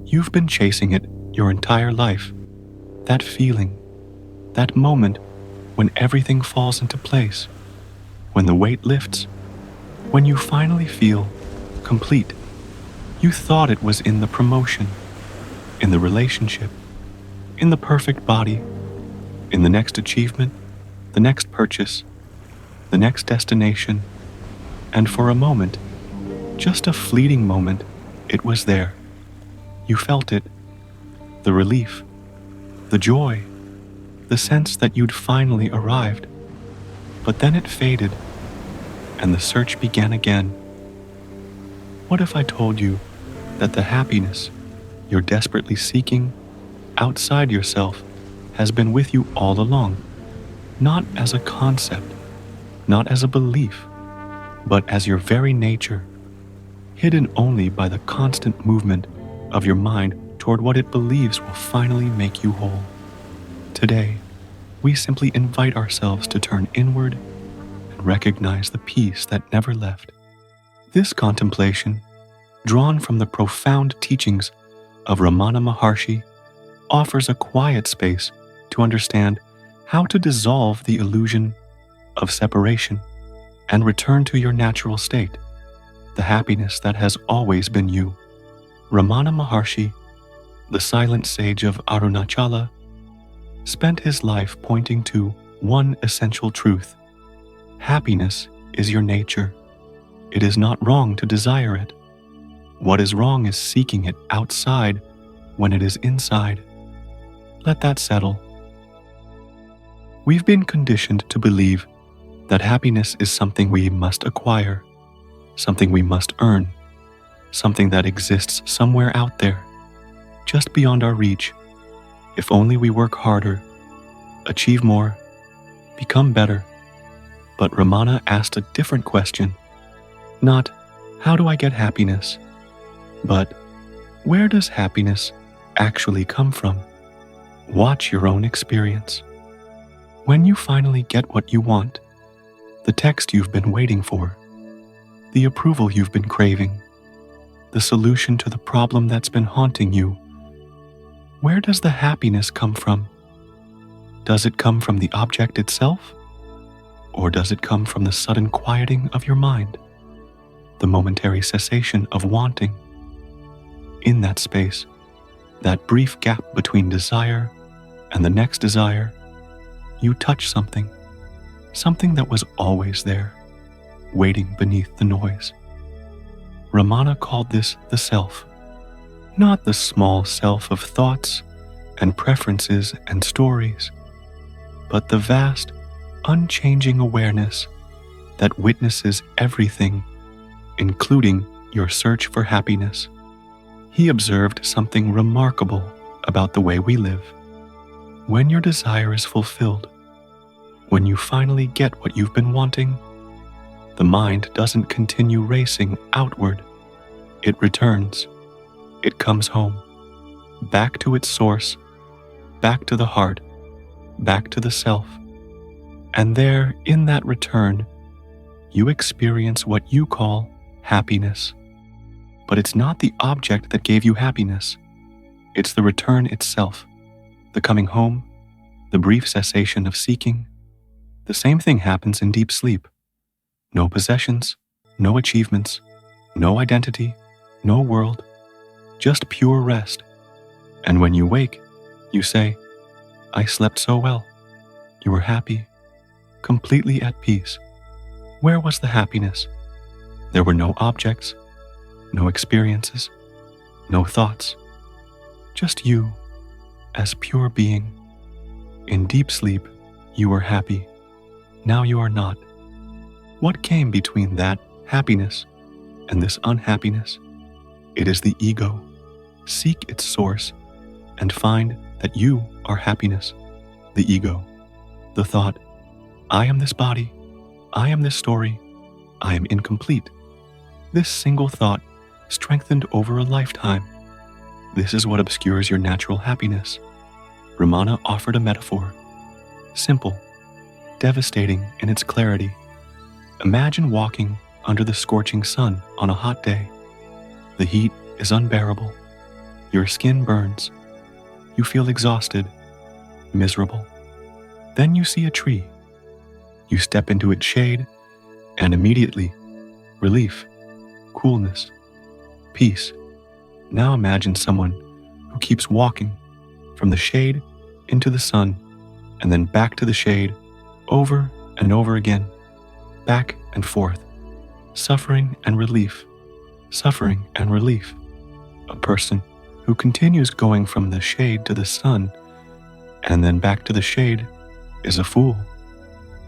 You've been chasing it your entire life. That feeling, that moment when everything falls into place, when the weight lifts, when you finally feel complete. You thought it was in the promotion, in the relationship, in the perfect body, in the next achievement, the next purchase, the next destination, and for a moment, just a fleeting moment, it was there. You felt it, the relief, the joy, the sense that you'd finally arrived. But then it faded, and the search began again. What if I told you that the happiness you're desperately seeking outside yourself has been with you all along, not as a concept, not as a belief, but as your very nature, hidden only by the constant movement of your mind toward what it believes will finally make you whole? Today, we simply invite ourselves to turn inward and recognize the peace that never left. This contemplation, drawn from the profound teachings of Ramana Maharshi, offers a quiet space to understand how to dissolve the illusion of separation and return to your natural state, the happiness that has always been you. Ramana Maharshi, the silent sage of Arunachala, spent his life pointing to one essential truth. Happiness is your nature. It is not wrong to desire it. What is wrong is seeking it outside when it is inside. Let that settle. We've been conditioned to believe that happiness is something we must acquire, something we must earn, something that exists somewhere out there, just beyond our reach. If only we work harder, achieve more, become better. But Ramana asked a different question. Not, how do I get happiness? But, where does happiness actually come from? Watch your own experience. When you finally get what you want, the text you've been waiting for, the approval you've been craving, the solution to the problem that's been haunting you, where does the happiness come from? Does it come from the object itself? Or does it come from the sudden quieting of your mind, the momentary cessation of wanting? In that space, that brief gap between desire and the next desire, you touch something that was always there, waiting beneath the noise. Ramana called this the self, not the small self of thoughts and preferences and stories, but the vast, unchanging awareness that witnesses everything, including your search for happiness. He observed something remarkable about the way we live. When your desire is fulfilled, when you finally get what you've been wanting, the mind doesn't continue racing outward. It returns. It comes home, back to its source, back to the heart, back to the self. And there, in that return, you experience what you call happiness. But it's not the object that gave you happiness. It's the return itself, the coming home, the brief cessation of seeking. The same thing happens in deep sleep. No possessions, no achievements, no identity, no world, just pure rest. And when you wake, you say, I slept so well. You were happy, completely at peace. Where was the happiness? There were no objects, no experiences, no thoughts. Just you, as pure being. In deep sleep, you were happy. Now you are not. What came between that happiness and this unhappiness? It is the ego. Seek its source and find that you are happiness. The ego. The thought, I am this body. I am this story. I am incomplete. This single thought strengthened over a lifetime. This is what obscures your natural happiness. Ramana offered a metaphor. Simple, devastating in its clarity. Imagine walking under the scorching sun on a hot day. The heat is unbearable. Your skin burns. You feel exhausted, miserable. Then you see a tree. You step into its shade, and immediately, relief, coolness, peace. Now imagine someone who keeps walking from the shade into the sun, and then back to the shade, over and over again, back and forth, suffering and relief, suffering and relief. A person who continues going from the shade to the sun and then back to the shade is a fool.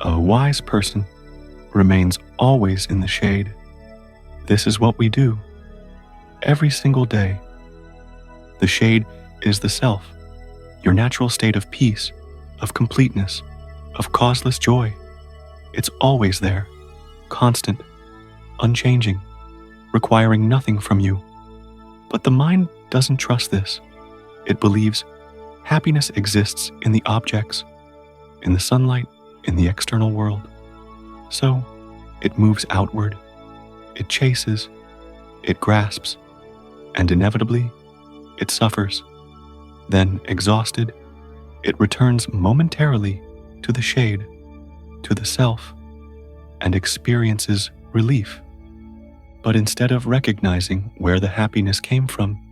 A wise person remains always in the shade. This is what we do every single day. The shade is the self, your natural state of peace, of completeness, of causeless joy. It's always there, constant, unchanging, requiring nothing from you. But the mind doesn't trust this. It believes happiness exists in the objects, in the sunlight, in the external world. So it moves outward, it chases, it grasps, and inevitably it suffers. Then, exhausted, it returns momentarily to the shade, to the self, and experiences relief. But instead of recognizing where the happiness came from,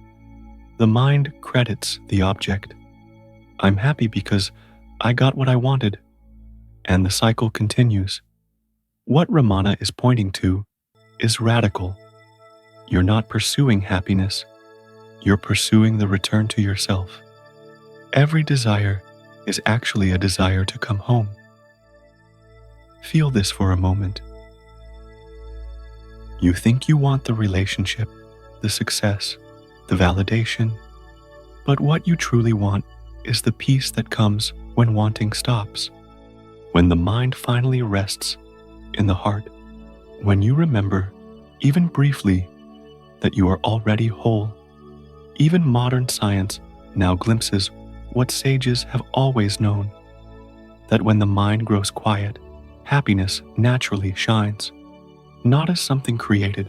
the mind credits the object. I'm happy because I got what I wanted. And the cycle continues. What Ramana is pointing to is radical. You're not pursuing happiness. You're pursuing the return to yourself. Every desire is actually a desire to come home. Feel this for a moment. You think you want the relationship, the success, the validation, but what you truly want is the peace that comes when wanting stops, when the mind finally rests in the heart, when you remember, even briefly, that you are already whole. Even modern science now glimpses what sages have always known, that when the mind grows quiet, happiness naturally shines, not as something created,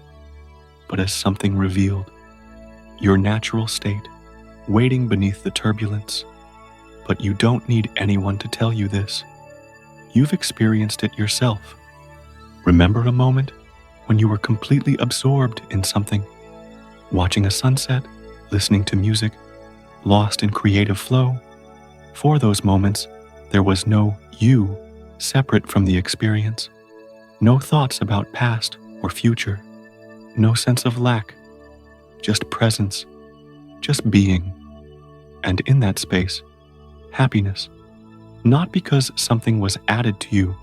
but as something revealed. Your natural state, waiting beneath the turbulence. But you don't need anyone to tell you this. You've experienced it yourself. Remember a moment when you were completely absorbed in something, watching a sunset, listening to music, lost in creative flow. For those moments, there was no you separate from the experience, no thoughts about past or future, no sense of lack, just presence, just being. And in that space, happiness, not because something was added to you,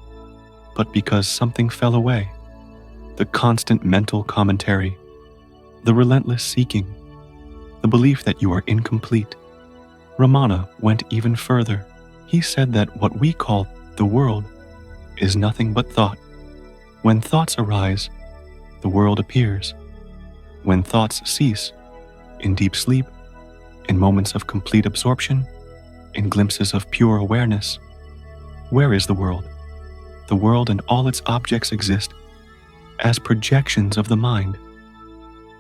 but because something fell away. The constant mental commentary, the relentless seeking, the belief that you are incomplete. Ramana went even further. He said that what we call the world is nothing but thought. When thoughts arise, the world appears. When thoughts cease, in deep sleep, in moments of complete absorption, in glimpses of pure awareness, where is the world? The world and all its objects exist as projections of the mind.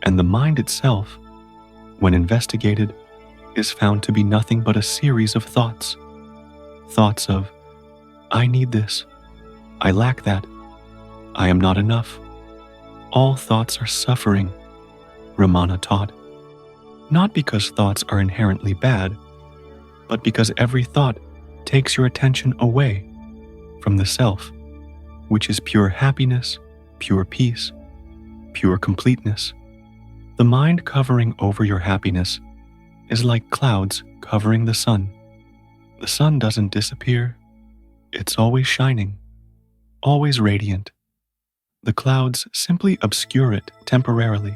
And the mind itself, when investigated, is found to be nothing but a series of thoughts. Thoughts of, I need this, I lack that, I am not enough. All thoughts are suffering, Ramana taught. Not because thoughts are inherently bad, but because every thought takes your attention away from the self, which is pure happiness, pure peace, pure completeness. The mind covering over your happiness is like clouds covering the sun. The sun doesn't disappear. It's always shining, always radiant. The clouds simply obscure it temporarily.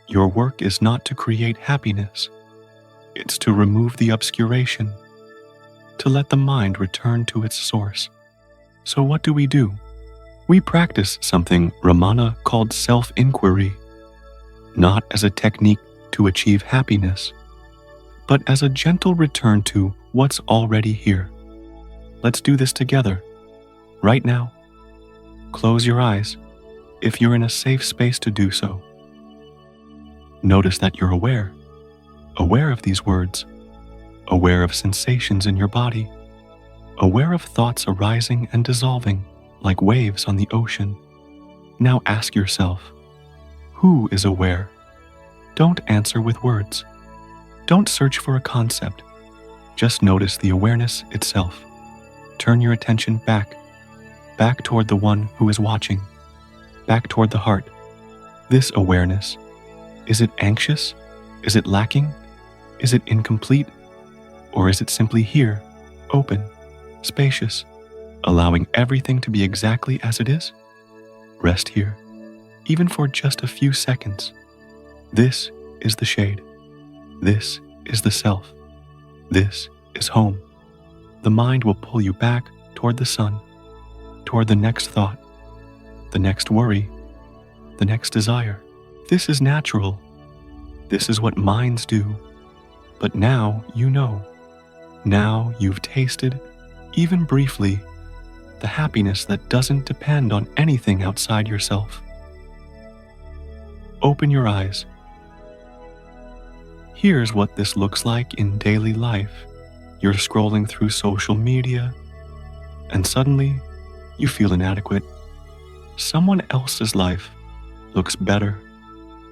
Your work is not to create happiness. It's to remove the obscuration, to let the mind return to its source. So what do? We practice something Ramana called self-inquiry, not as a technique to achieve happiness, but as a gentle return to what's already here. Let's do this together, right now. Close your eyes if you're in a safe space to do so. Notice that you're aware. aware of these words, aware of sensations in your body, aware of thoughts arising and dissolving like waves on the ocean. Now ask yourself, who is aware? Don't answer with words. Don't search for a concept. Just notice the awareness itself. Turn your attention back toward the one who is watching, back toward the heart. This awareness, is it anxious? Is it lacking? Is it incomplete? Or is it simply here, open, spacious, allowing everything to be exactly as it is? Rest here, even for just a few seconds. This is the shade. This is the self. This is home. The mind will pull you back toward the sun, toward the next thought, the next worry, the next desire. This is natural. This is what minds do. But now you know. Now you've tasted, even briefly, the happiness that doesn't depend on anything outside yourself. Open your eyes. Here's what this looks like in daily life. You're scrolling through social media, and suddenly you feel inadequate. Someone else's life looks better,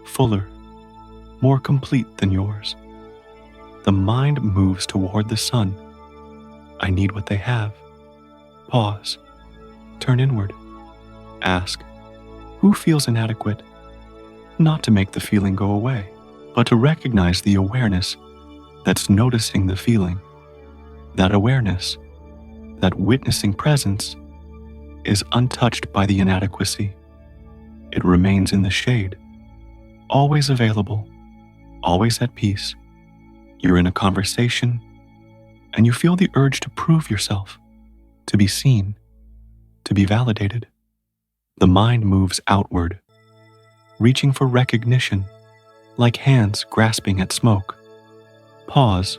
fuller, more complete than yours. The mind moves toward the sun. I need what they have. Pause. Turn inward. Ask, who feels inadequate? Not to make the feeling go away, but to recognize the awareness that's noticing the feeling. That awareness, that witnessing presence, is untouched by the inadequacy. It remains in the shade, always available, always at peace. You're in a conversation, and you feel the urge to prove yourself, to be seen, to be validated. The mind moves outward, reaching for recognition, like hands grasping at smoke. Pause.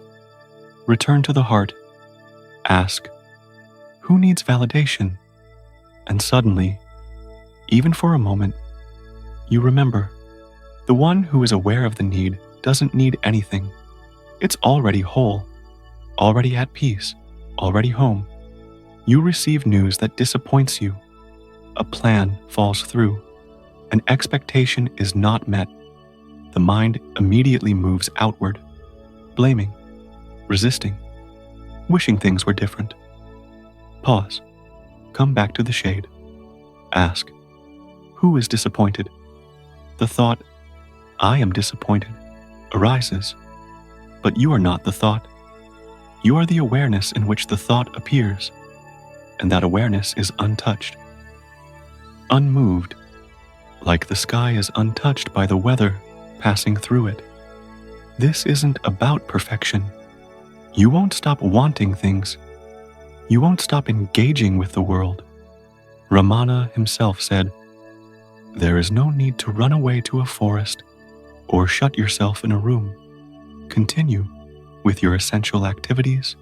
Return to the heart. Ask, who needs validation? And suddenly, even for a moment, you remember, the one who is aware of the need doesn't need anything. It's already whole, already at peace, already home. You receive news that disappoints you. A plan falls through. An expectation is not met. The mind immediately moves outward, blaming, resisting, wishing things were different. Pause. Come back to the shade. Ask, who is disappointed? The thought, I am disappointed, arises. But you are not the thought. You are the awareness in which the thought appears, and that awareness is untouched, unmoved, like the sky is untouched by the weather passing through it. This isn't about perfection. You won't stop wanting things. You won't stop engaging with the world. Ramana himself said, there is no need to run away to a forest or shut yourself in a room. Continue with your essential activities,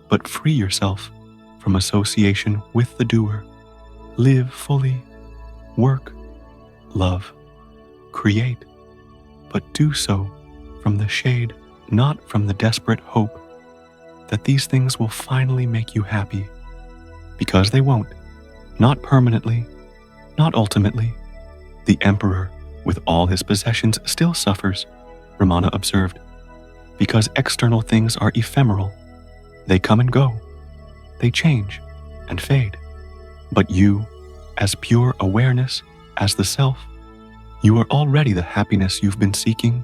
but free yourself from association with the doer. Live fully, work, love, create, but do so from the shade, not from the desperate hope that these things will finally make you happy. Because they won't, not permanently, not ultimately. The emperor, with all his possessions, still suffers, Ramana observed, because external things are ephemeral. They come and go. They change and fade. But you, as pure awareness, as the self, you are already the happiness you've been seeking.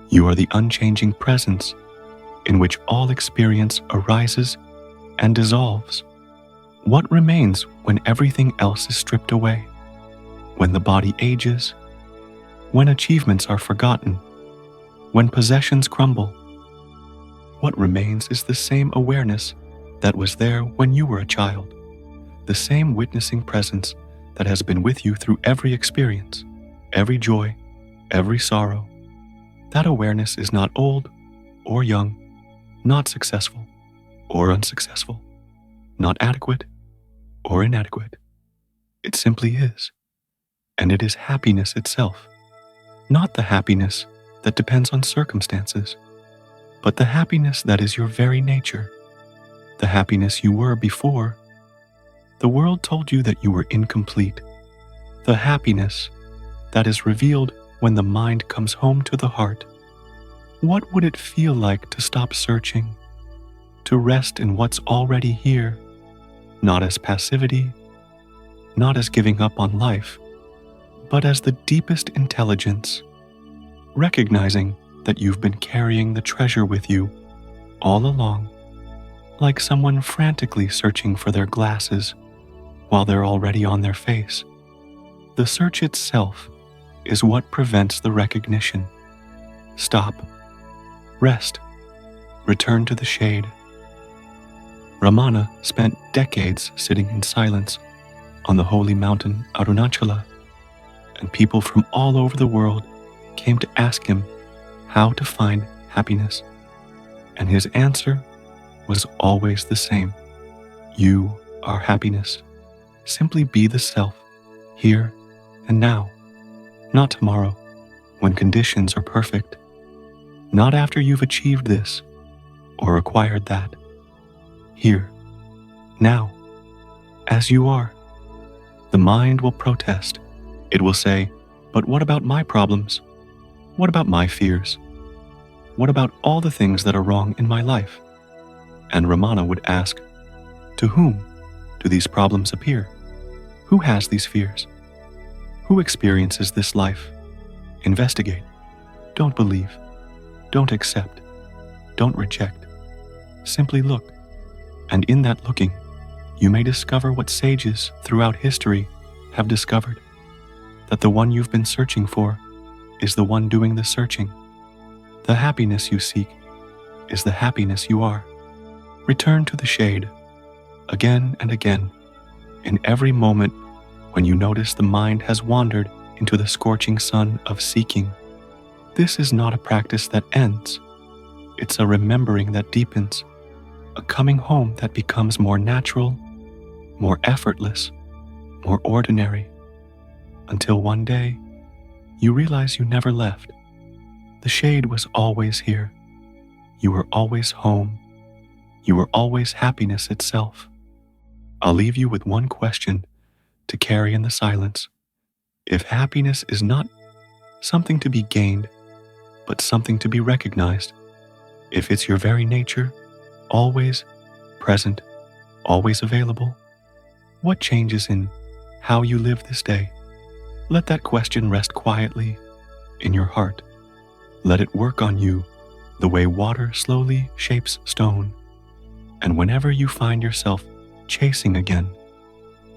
You are the unchanging presence in which all experience arises and dissolves. What remains when everything else is stripped away? When the body ages? When achievements are forgotten? When possessions crumble? What remains is the same awareness that was there when you were a child, the same witnessing presence that has been with you through every experience, every joy, every sorrow. That awareness is not old or young, not successful or unsuccessful, not adequate or inadequate. It simply is, and it is happiness itself, not the happiness that depends on circumstances, but the happiness that is your very nature, the happiness you were before the world told you that you were incomplete, the happiness that is revealed when the mind comes home to the heart. What would it feel like to stop searching, to rest in what's already here, not as passivity, not as giving up on life, but as the deepest intelligence, recognizing that you've been carrying the treasure with you all along, like someone frantically searching for their glasses while they're already on their face. The search itself is what prevents the recognition. Stop, rest, return to the shade. Ramana spent decades sitting in silence on the holy mountain Arunachala, and people from all over the world came to ask him how to find happiness. And his answer was always the same. You are happiness. Simply be the self, here and now. Not tomorrow, when conditions are perfect. Not after you've achieved this or acquired that. Here, now, as you are. The mind will protest. It will say, but what about my problems? What about my fears? What about all the things that are wrong in my life? And Ramana would ask, to whom do these problems appear? Who has these fears? Who experiences this life? Investigate. Don't believe. Don't accept. Don't reject. Simply look. And in that looking, you may discover what sages throughout history have discovered, that the one you've been searching for is the one doing the searching. The happiness you seek is the happiness you are. Return to the shade, again and again, in every moment when you notice the mind has wandered into the scorching sun of seeking. This is not a practice that ends. It's a remembering that deepens, a coming home that becomes more natural, more effortless, more ordinary, until one day you realize you never left. The shade was always here. You were always home. You were always happiness itself. I'll leave you with one question to carry in the silence. If happiness is not something to be gained, but something to be recognized, if it's your very nature, always present, always available, what changes in how you live this day? Let that question rest quietly in your heart. Let it work on you the way water slowly shapes stone. And whenever you find yourself chasing again,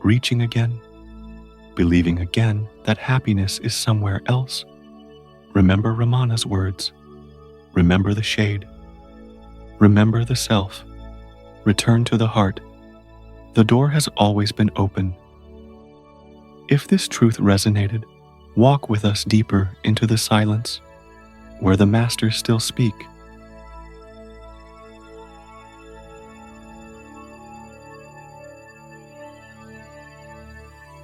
reaching again, believing again that happiness is somewhere else, remember Ramana's words. Remember the shade. Remember the self. Return to the heart. The door has always been open. If this truth resonated, walk with us deeper into the silence, where the masters still speak,